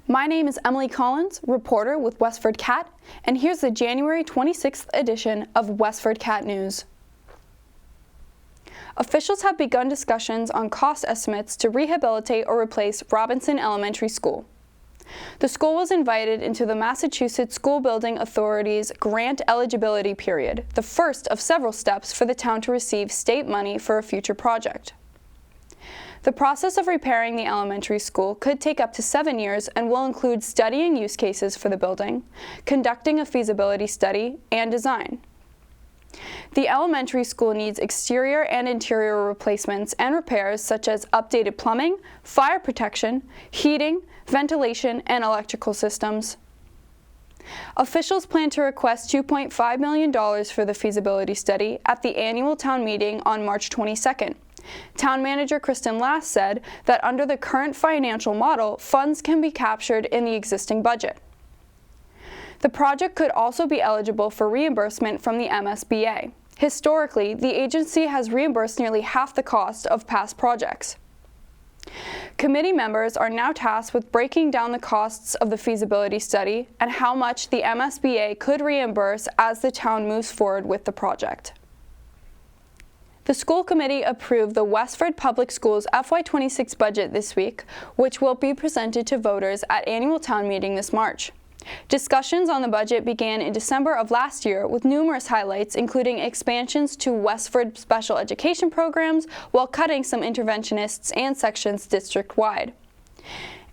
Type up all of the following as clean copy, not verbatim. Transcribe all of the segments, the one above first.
My name is Emily Collins, reporter with WestfordCAT, and here's the January 26th edition of WestfordCAT News. Officials have begun discussions on cost estimates to rehabilitate or replace Robinson Elementary School. The school was invited into the Massachusetts School Building Authority's grant eligibility period, the first of several steps for the town to receive state money for a future project. The process of repairing the elementary school could take up to 7 years and will include studying use cases for the building, conducting a feasibility study, and design. The elementary school needs exterior and interior replacements and repairs such as updated plumbing, fire protection, heating, ventilation, and electrical systems. Officials plan to request $2.5 million for the feasibility study at the annual town meeting on March 22nd. Town Manager Kristen Lass said that under the current financial model, funds can be captured in the existing budget. The project could also be eligible for reimbursement from the MSBA. Historically, the agency has reimbursed nearly half the cost of past projects. Committee members are now tasked with breaking down the costs of the feasibility study and how much the MSBA could reimburse as the town moves forward with the project. The school committee approved the Westford Public Schools FY26 budget this week, which will be presented to voters at annual town meeting this March. Discussions on the budget began in December of last year with numerous highlights, including expansions to Westford special education programs while cutting some interventionists and sections district-wide.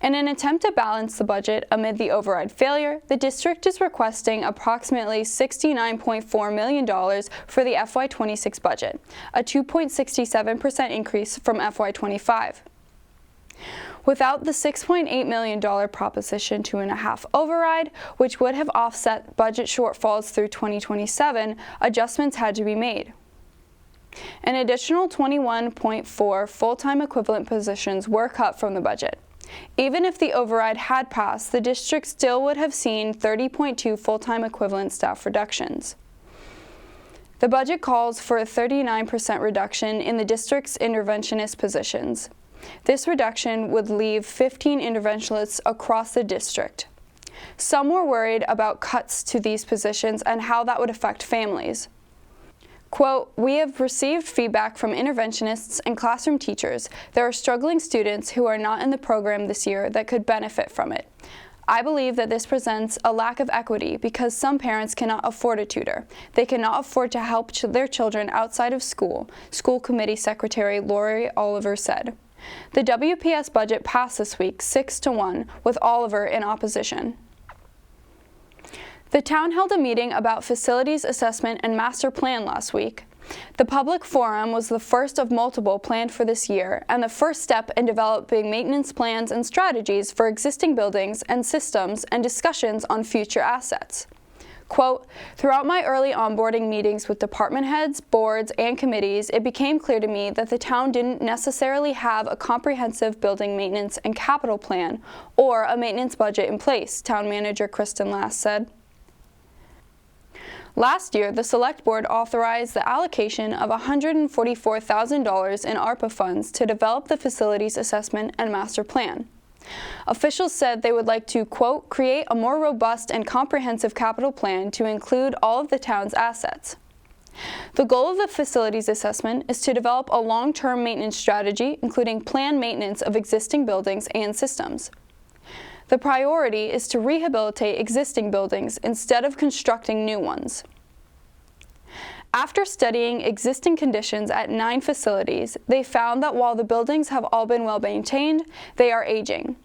In an attempt to balance the budget amid the override failure, the district is requesting approximately $69.4 million for the FY26 budget, a 2.67% increase from FY25. Without the $6.8 million Proposition 2.5 override, which would have offset budget shortfalls through 2027, adjustments had to be made. An additional 21.4 full-time equivalent positions were cut from the budget. Even if the override had passed, the district still would have seen 30.2 full-time equivalent staff reductions. The budget calls for a 39% reduction in the district's interventionist positions. This reduction would leave 15 interventionists across the district. Some were worried about cuts to these positions and how that would affect families. Quote, "We have received feedback from interventionists and classroom teachers. There are struggling students who are not in the program this year that could benefit from it. I believe that this presents a lack of equity because some parents cannot afford a tutor. They cannot afford to help their children outside of school," School Committee Secretary Lori Oliver said. The WPS budget passed this week 6-1, with Oliver in opposition. The town held a meeting about facilities assessment and master plan last week. The public forum was the first of multiple planned for this year and the first step in developing maintenance plans and strategies for existing buildings and systems and discussions on future assets. Quote, "Throughout my early onboarding meetings with department heads, boards, and committees, it became clear to me that the town didn't necessarily have a comprehensive building maintenance and capital plan or a maintenance budget in place," Town Manager Kristen Lass said. Last year, the Select Board authorized the allocation of $144,000 in ARPA funds to develop the facilities assessment and master plan. Officials said they would like to, quote, "create a more robust and comprehensive capital plan to include all of the town's assets." The goal of the facilities assessment is to develop a long-term maintenance strategy, including planned maintenance of existing buildings and systems. The priority is to rehabilitate existing buildings instead of constructing new ones. After studying existing conditions at 9 facilities, they found that while the buildings have all been well maintained, they are aging.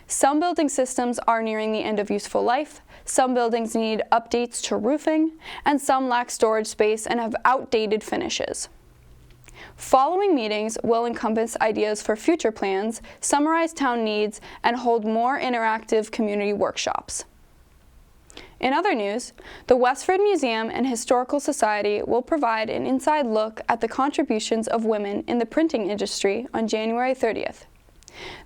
Some building systems are nearing the end of useful life, some buildings need updates to roofing, and some lack storage space and have outdated finishes. Following meetings will encompass ideas for future plans, summarize town needs, and hold more interactive community workshops. In other news, the Westford Museum and Historical Society will provide an inside look at the contributions of women in the printing industry on January 30th.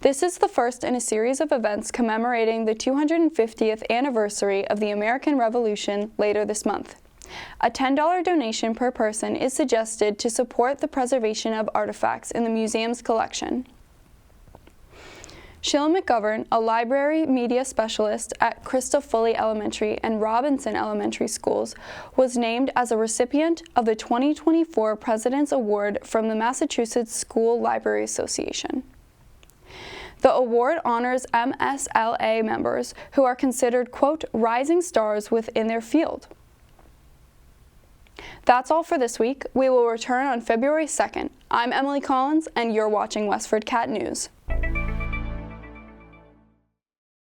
This is the first in a series of events commemorating the 250th anniversary of the American Revolution later this month. A $10 donation per person is suggested to support the preservation of artifacts in the museum's collection. Sheila McGovern, a library media specialist at Christa Foley Elementary and Robinson Elementary Schools, was named as a recipient of the 2024 President's Award from the Massachusetts School Library Association. The award honors MSLA members who are considered, quote, rising stars within their field. That's all for this week. We will return on February 2nd. I'm Emily Collins, and you're watching WestfordCAT News.